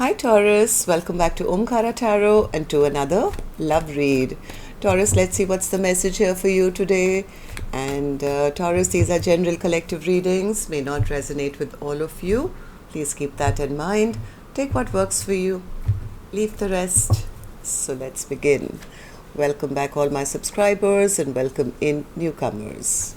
Hi Taurus, welcome back to Omkaratarot and to another love read. Taurus, let's see what's the message here for you today. And Taurus, these are general collective readings, may not resonate with all of you. Please keep that in mind. Take what works for you, leave the rest. So let's begin. Welcome back all my subscribers and welcome in newcomers.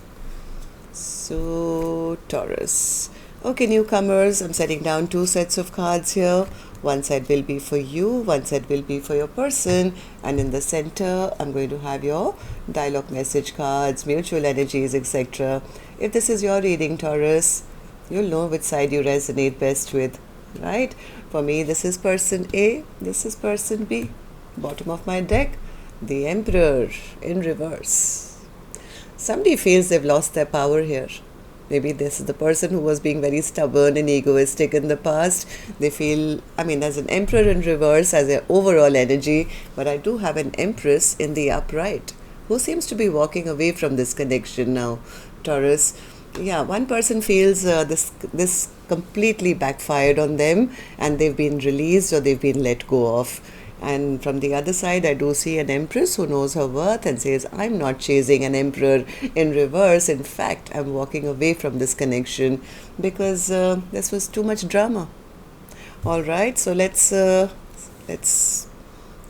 So Taurus. Okay, newcomers, I'm setting down two sets of cards here. One side will be for you, one side will be for your person, and in the center, I'm going to have your dialogue message cards, mutual energies, etc. If this is your reading, Taurus, you'll know which side you resonate best with, right? For me, this is person A, this is person B. Bottom of my deck, the Emperor in reverse. Somebody feels they've lost their power here. Maybe this is the person who was being very stubborn and egoistic in the past. They feel, there's an Emperor in reverse as an overall energy, but I do have an Empress in the upright who seems to be walking away from this connection now, Taurus. Yeah, one person feels this completely backfired on them and they've been released or they've been let go of. And from the other side, I do see an Empress who knows her worth and says, I'm not chasing an Emperor in reverse. In fact, I'm walking away from this connection because this was too much drama. All right, so let's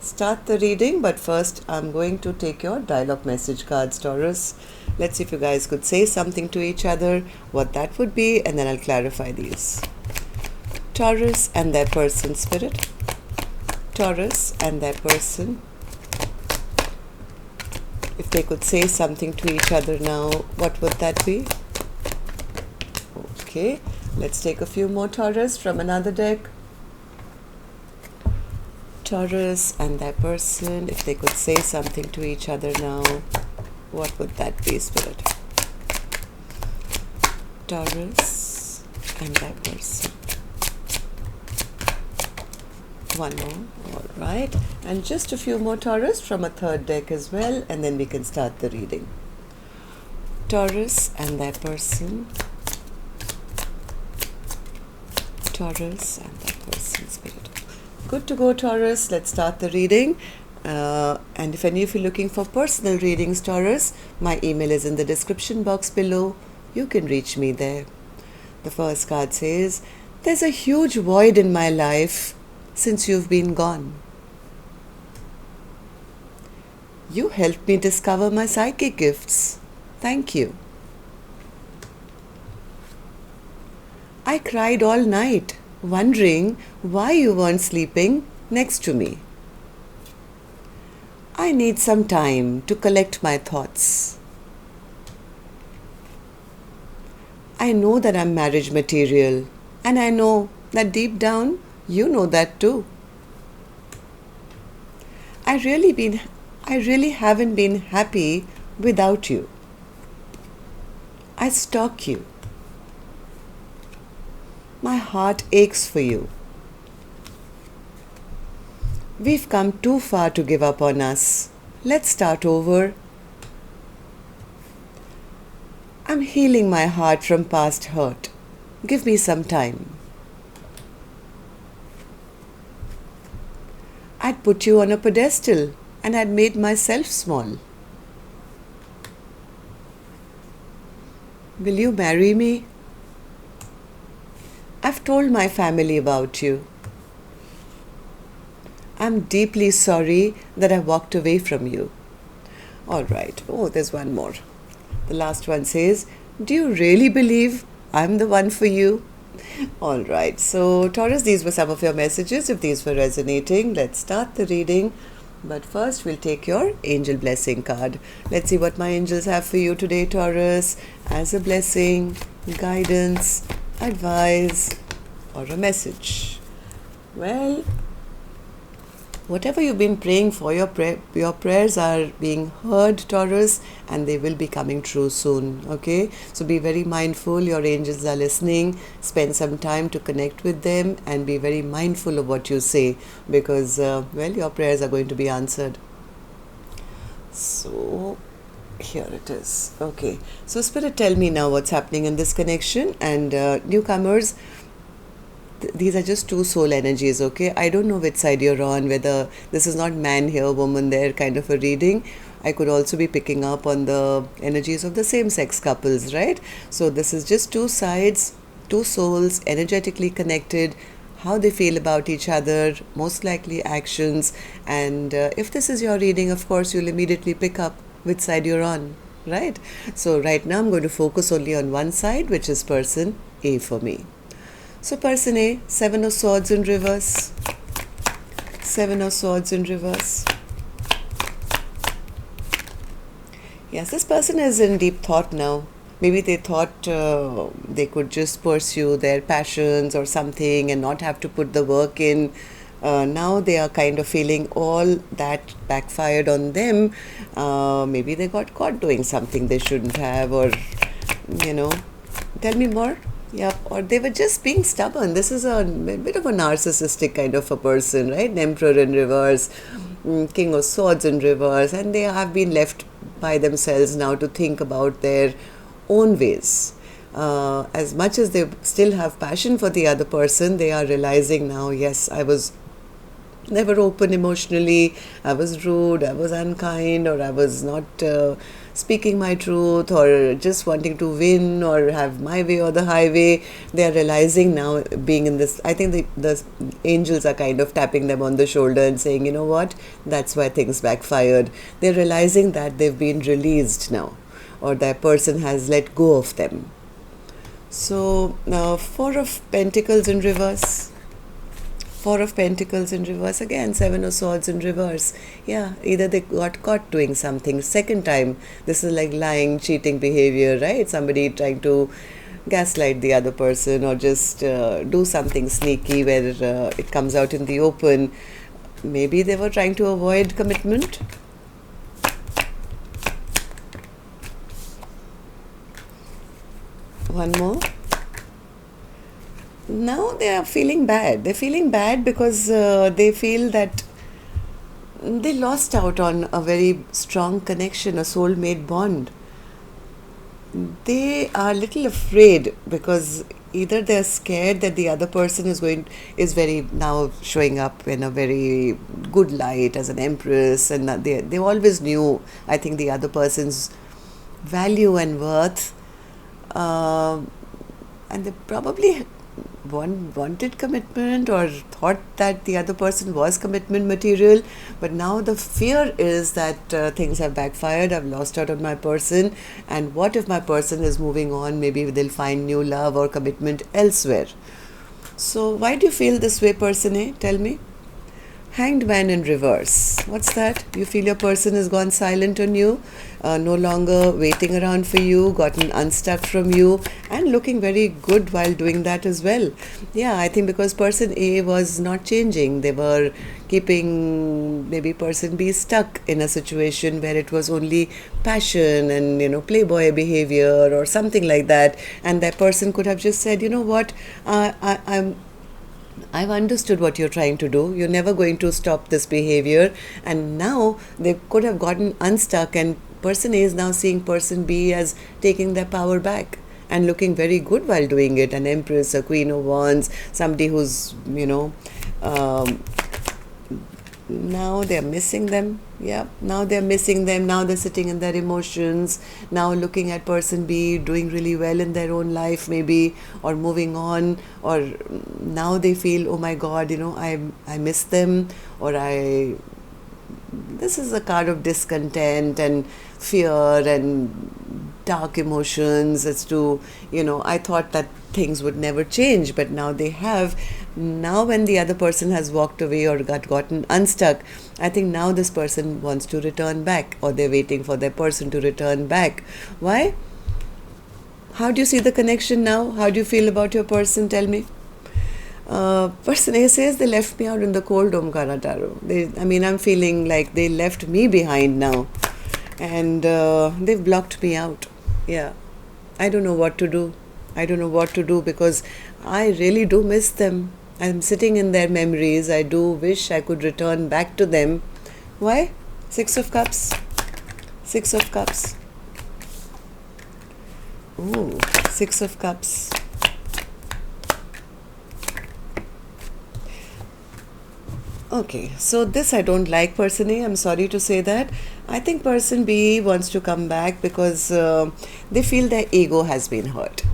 start the reading. But first, I'm going to take your dialogue message cards, Taurus. Let's see if you guys could say something to each other, what that would be, and then I'll clarify these. Taurus and their person, spirit. Taurus and their person, if they could say something to each other now, what would that be? Okay, let's take a few more Taurus from another deck. Taurus and their person, if they could say something to each other now, what would that be, Spirit? Taurus and their person. One more, all right, and just a few more Taurus from a third deck as well, and then we can start the reading. Taurus and their person. Taurus and their person, spirit. Good to go, Taurus. Let's start the reading. And if any of you are looking for personal readings, Taurus, my email is in the description box below. You can reach me there. The first card says, there's a huge void in my life since you've been gone. You helped me discover my psychic gifts. Thank you. I cried all night, wondering why you weren't sleeping next to me. I need some time to collect my thoughts. I know that I'm marriage material, and I know that deep down, you know that too. I really haven't been happy without you. I stalk you. My heart aches for you. We've come too far to give up on us. Let's start over. I'm healing my heart from past hurt. Give me some time. I'd put you on a pedestal and I'd made myself small. Will you marry me? I've told my family about you. I'm deeply sorry that I walked away from you. All right. Oh, there's one more. The last one says, do you really believe I'm the one for you? All right, so Taurus, these were some of your messages. If these were resonating, let's start the reading. But first, we'll take your angel blessing card. Let's see what my angels have for you today, Taurus, as a blessing, guidance, advice, or a message. Well, whatever you've been praying for, your prayers are being heard, Taurus, and they will be coming true soon, okay? So be very mindful, your angels are listening. Spend some time to connect with them and be very mindful of what you say because, your prayers are going to be answered. So, here it is. Okay, so Spirit, tell me now what's happening in this connection. And newcomers, these are just two soul energies, okay? I don't know which side you're on, whether this is not man here, woman there kind of a reading. I could also be picking up on the energies of the same sex couples, right? So this is just two sides, two souls energetically connected, how they feel about each other, most likely actions. And if this is your reading, of course, you'll immediately pick up which side you're on, right? So right now I'm going to focus only on one side, which is person A for me. So person A, 7 of Swords in reverse. 7 of Swords in reverse. Yes, this person is in deep thought now. Maybe they thought they could just pursue their passions or something and not have to put the work in. Now they are kind of feeling all that backfired on them. Maybe they got caught doing something they shouldn't have, or, tell me more. Yeah, or they were just being stubborn. This is a bit of a narcissistic kind of a person, right? Emperor in reverse, King of Swords in reverse, and they have been left by themselves now to think about their own ways. As much as they still have passion for the other person, they are realizing now, yes, I was never open emotionally, I was rude, I was unkind, or I was not speaking my truth, or just wanting to win or have my way or the highway. They are realizing now, being in this, I think the angels are kind of tapping them on the shoulder and saying, you know what, that's why things backfired. They're realizing that they've been released now, or that person has let go of them. So now 4 of Pentacles in reverse. 4 of Pentacles in reverse, again 7 of Swords in reverse. Yeah, either they got caught doing something. Second time, this is like lying, cheating behavior, right? Somebody trying to gaslight the other person, or just do something sneaky where it comes out in the open. Maybe they were trying to avoid commitment. One more. Now they are feeling bad. They're feeling bad because they feel that they lost out on a very strong connection, a soulmate bond. They are a little afraid because either they're scared that the other person is very now showing up in a very good light as an empress, and they always knew, I think, the other person's value and worth, and they probably wanted commitment or thought that the other person was commitment material. But now the fear is that things have backfired, I've lost out on my person, and what if my person is moving on? Maybe they'll find new love or commitment elsewhere. So why do you feel this way, person A? Tell me. Hanged Man in reverse. What's that? You feel your person has gone silent on you, no longer waiting around for you, gotten unstuck from you, and looking very good while doing that as well. Yeah, I think because person A was not changing. They were keeping maybe person B stuck in a situation where it was only passion and, playboy behavior or something like that. And that person could have just said, you know what, I've understood what you're trying to do. You're never going to stop this behavior. And now they could have gotten unstuck, and person A is now seeing person B as taking their power back and looking very good while doing it. An empress, a queen of wands, somebody who's, now they're missing them. Yeah, now they're missing them. Now they're sitting in their emotions, now looking at person B doing really well in their own life maybe, or moving on, or now they feel, oh my God, I miss them, or this is a card of discontent and fear and dark emotions as to, I thought that things would never change, but now they have. Now when the other person has walked away or gotten unstuck, I think now this person wants to return back, or they're waiting for their person to return back. Why? How do you see the connection now? How do you feel about your person? Tell me. Person A says they left me out in the cold, Omkaratarot. I'm feeling like they left me behind now, and they've blocked me out. Yeah, I don't know what to do. Because I really do miss them. I'm sitting in their memories. I do wish I could return back to them. Why? 6 of Cups. 6 of Cups. Ooh, 6 of Cups. Okay, so this I don't like person A. I'm sorry to say that. I think person B wants to come back because they feel their ego has been hurt.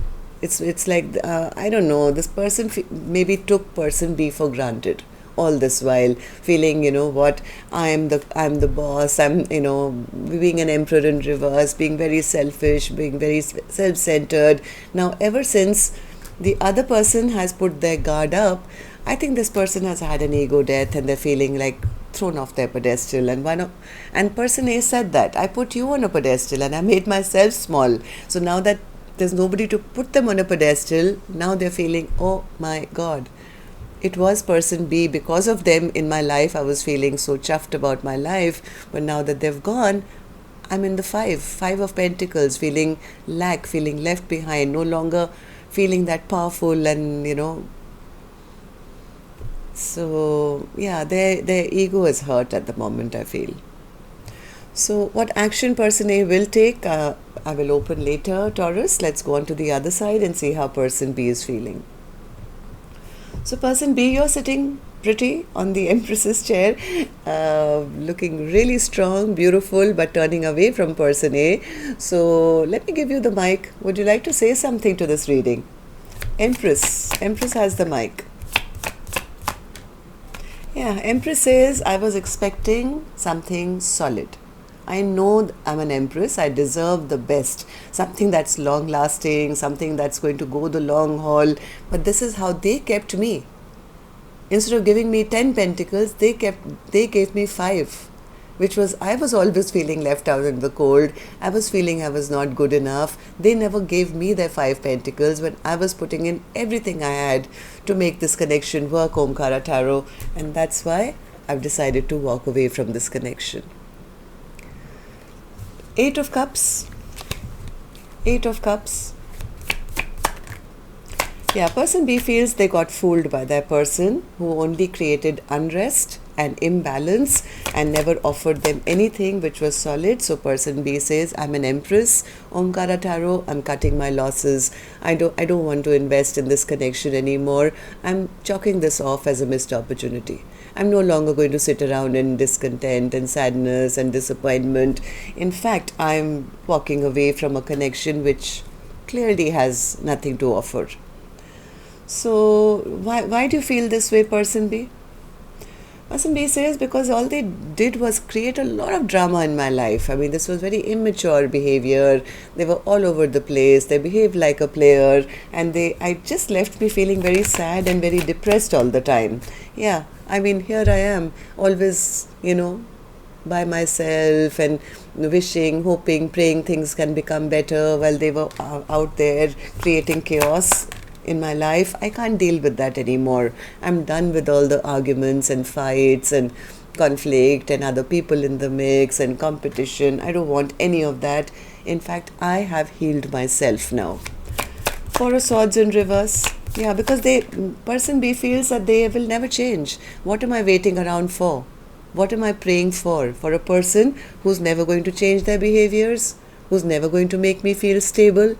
It's like I don't know. This person maybe took person B for granted all this while, feeling what, I'm the boss. I'm being an emperor in reverse, being very selfish, being very self-centered. Now ever since the other person has put their guard up, I think this person has had an ego death and they're feeling like thrown off their pedestal. And person A said that I put you on a pedestal and I made myself small. So now that there's nobody to put them on a pedestal, now they're feeling, oh my God, it was person B. Because of them in my life, I was feeling so chuffed about my life. But now that they've gone, I'm in the five of pentacles, feeling lack, feeling left behind, no longer feeling that powerful and so yeah, their ego is hurt at the moment, I feel. So what action person A will take, I will open later, Taurus. Let's go on to the other side and see how person B is feeling. So person B, you're sitting pretty on the Empress's chair, looking really strong, beautiful, but turning away from person A. So let me give you the mic. Would you like to say something to this reading? Empress has the mic. Yeah, Empress says, I was expecting something solid. I know I'm an Empress, I deserve the best, something that's long lasting, something that's going to go the long haul. But this is how they kept me. Instead of giving me 10 pentacles, they gave me 5, which was, I was always feeling left out in the cold. I was feeling I was not good enough. They never gave me their 5 pentacles when I was putting in everything I had to make this connection work, Omkaratarot. And that's why I've decided to walk away from this connection. 8 of Cups. Yeah, person B feels they got fooled by their person who only created unrest and imbalance and never offered them anything which was solid. So person B says, I'm an Empress, Omkaratarot, I'm cutting my losses. I don't want to invest in this connection anymore. I'm chalking this off as a missed opportunity. I'm no longer going to sit around in discontent and sadness and disappointment. In fact, I'm walking away from a connection which clearly has nothing to offer. So why do you feel this way, person B? Person B says, because all they did was create a lot of drama in my life. I mean, this was very immature behavior. They were all over the place. They behaved like a player. And I just left me feeling very sad and very depressed all the time. Yeah, I mean, here I am, always, by myself and wishing, hoping, praying things can become better while they were out there creating chaos in my life. I can't deal with that anymore. I'm done with all the arguments and fights and conflict and other people in the mix and competition. I don't want any of that. In fact, I have healed myself now. 4 of Swords in reverse. Yeah, because person B feels that they will never change. What am I waiting around for? What am I praying for? For a person who's never going to change their behaviors, who's never going to make me feel stable.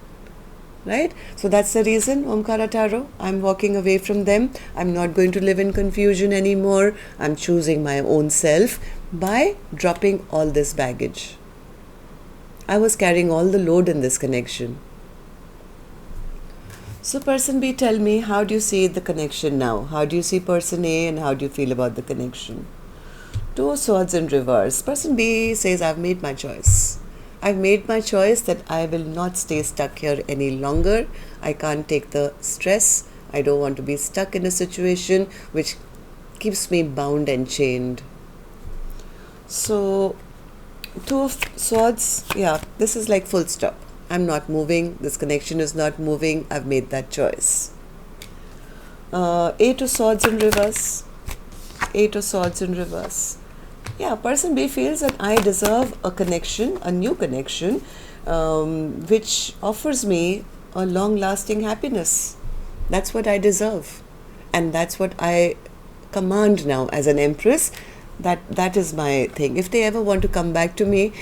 Right? So that's the reason, Omkaratarot, I'm walking away from them. I'm not going to live in confusion anymore. I'm choosing my own self by dropping all this baggage. I was carrying all the load in this connection. So person B, tell me, how do you see the connection now? How do you see person A and how do you feel about the connection? 2 of Swords in reverse. Person B says, I've made my choice. I've made my choice that I will not stay stuck here any longer. I can't take the stress. I don't want to be stuck in a situation which keeps me bound and chained. So 2 of Swords, yeah, this is like full stop. I'm not moving. This connection is not moving. I've made that choice. 8 of Swords in reverse. 8 of Swords in reverse. Yeah, person B feels that I deserve a connection, a new connection, which offers me a long-lasting happiness. That's what I deserve. And that's what I command now as an Empress. That is my thing. If they ever want to come back to me,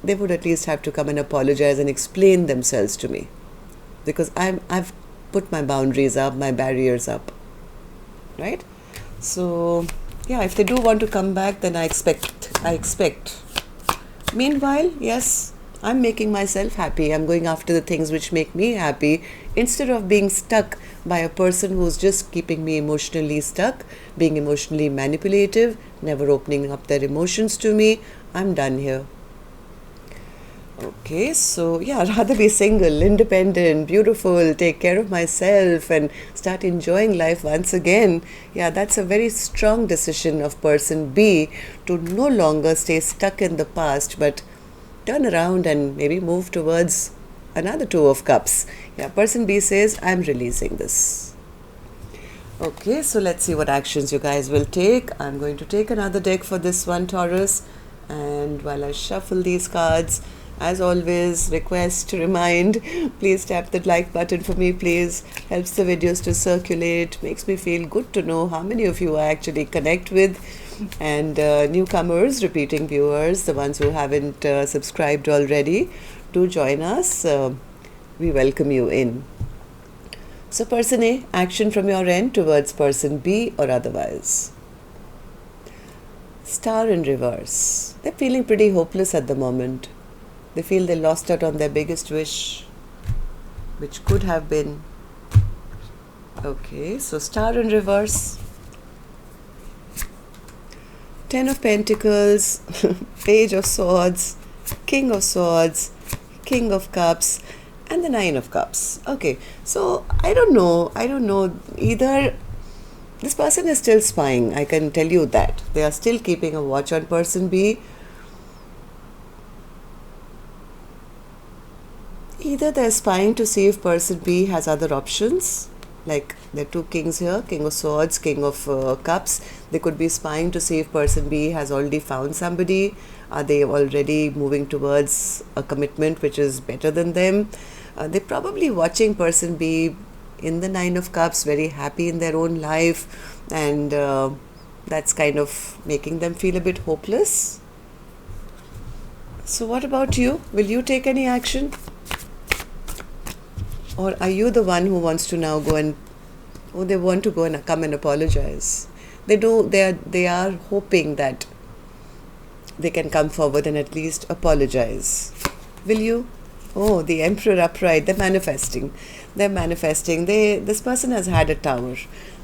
they would at least have to come and apologize and explain themselves to me. Because I've put my boundaries up, my barriers up. Right? So yeah, if they do want to come back, then I expect. Meanwhile, yes, I'm making myself happy. I'm going after the things which make me happy instead of being stuck by a person who's just keeping me emotionally stuck, being emotionally manipulative, never opening up their emotions to me. I'm done here. Okay, so yeah, rather be single, independent, beautiful, take care of myself and start enjoying life once again. Yeah, that's a very strong decision of person B to no longer stay stuck in the past but turn around and maybe move towards another Two of Cups. Yeah, person B says, I'm releasing this. Okay, so let's see what actions you guys will take. I'm going to take another deck for this one, Taurus. And while I shuffle these cards, as always, request, remind, please tap the like button for me, please. Helps the videos to circulate, makes me feel good to know how many of you I actually connect with. And newcomers, repeating viewers, the ones who haven't subscribed already, do join us. We welcome you in. So person A, action from your end towards person B or otherwise. Star in reverse. They're feeling pretty hopeless at the moment. They feel they lost out on their biggest wish, which could have been. Okay, so Star in reverse. Ten of Pentacles, Page of Swords, King of Swords, King of Cups, and the Nine of Cups. Okay, so I don't know. Either this person is still spying. I can tell you that. They are still keeping a watch on person B. Either they're spying to see if person B has other options, like there are two kings here, King of Swords, King of Cups. They could be spying to see if person B has already found somebody. Are they already moving towards a commitment which is better than them? They're probably watching person B in the Nine of Cups, very happy in their own life, and that's kind of making them feel a bit hopeless. So what about you? Will you take any action? Or are you the one who wants to now go and, they want to go and come and apologize? They are hoping that they can come forward and at least apologize. Will you? Oh, the Emperor upright. They're manifesting. This person has had a tower.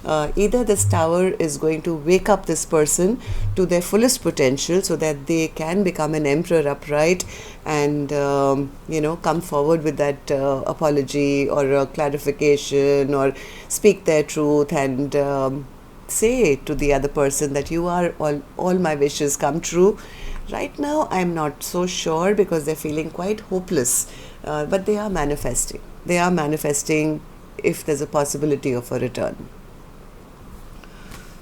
Either this tower is going to wake up this person to their fullest potential so that they can become an Emperor upright and come forward with that apology or a clarification or speak their truth and say to the other person that you are all my wishes come true. Right now I'm not so sure because they're feeling quite hopeless, but they are manifesting. They are manifesting if there's a possibility of a return.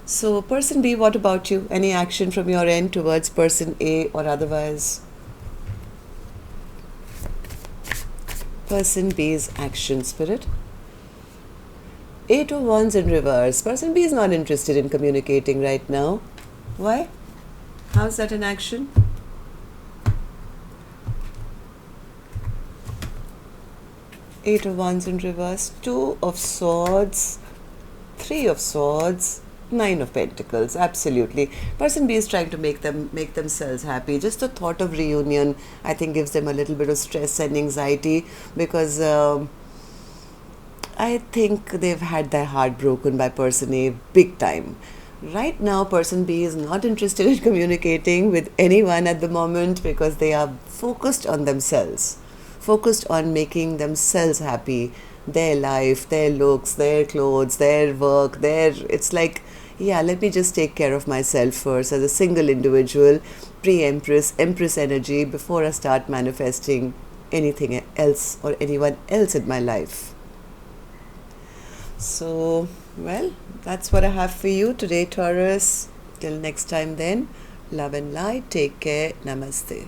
So person B, what about you? Any action from your end towards person A or otherwise? Person B's action, Spirit. Eight of Wands in reverse. Person B is not interested in communicating right now. Why? How's that an action? Eight of Wands in reverse. Two of Swords. Three of Swords. Nine of Pentacles. Absolutely. Person B is trying to make themselves happy. Just the thought of reunion, I think, gives them a little bit of stress and anxiety because I think they've had their heart broken by person A big time. Right now, person B is not interested in communicating with anyone at the moment because they are focused on themselves, focused on making themselves happy, their life, their looks, their clothes, their work, it's like, yeah, let me just take care of myself first as a single individual, pre-Empress, Empress energy before I start manifesting anything else or anyone else in my life. So, well, that's what I have for you today, Taurus. Till next time then, love and light. Take care. Namaste.